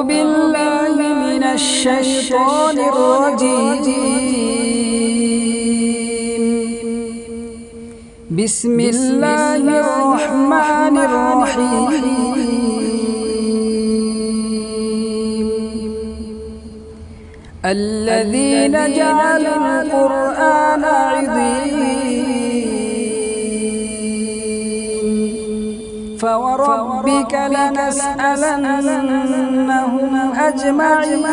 بالله من الشيطان الرجيم. بسم الله الرحمن الرحيم. الذين جعلوا القرآن عضين فوربك لنسألنهم أجمعين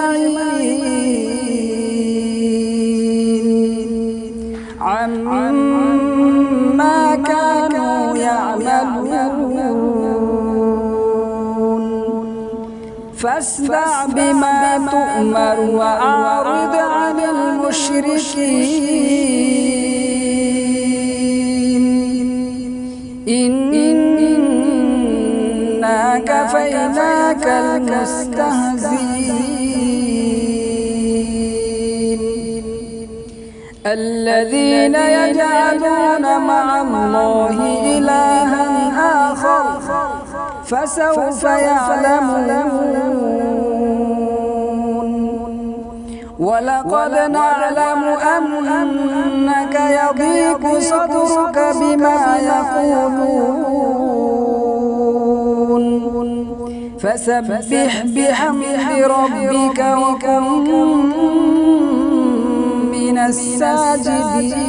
عما كانوا يعملون فاصدع بما تؤمر وأعرض عن المشركين إنا كفيناك المستهزئين. الذين يجعلون مع الله إلها آخر فسوف يعلمون. ولقد نعلم أنك يضيق صدرك بما يقولون فسبح بحمد ربك وكن من الساجدين.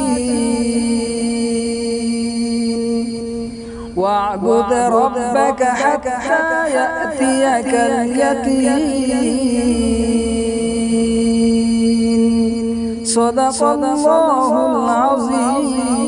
واعبد ربك حتى يأتيك اليقين. صدق الله العظيم.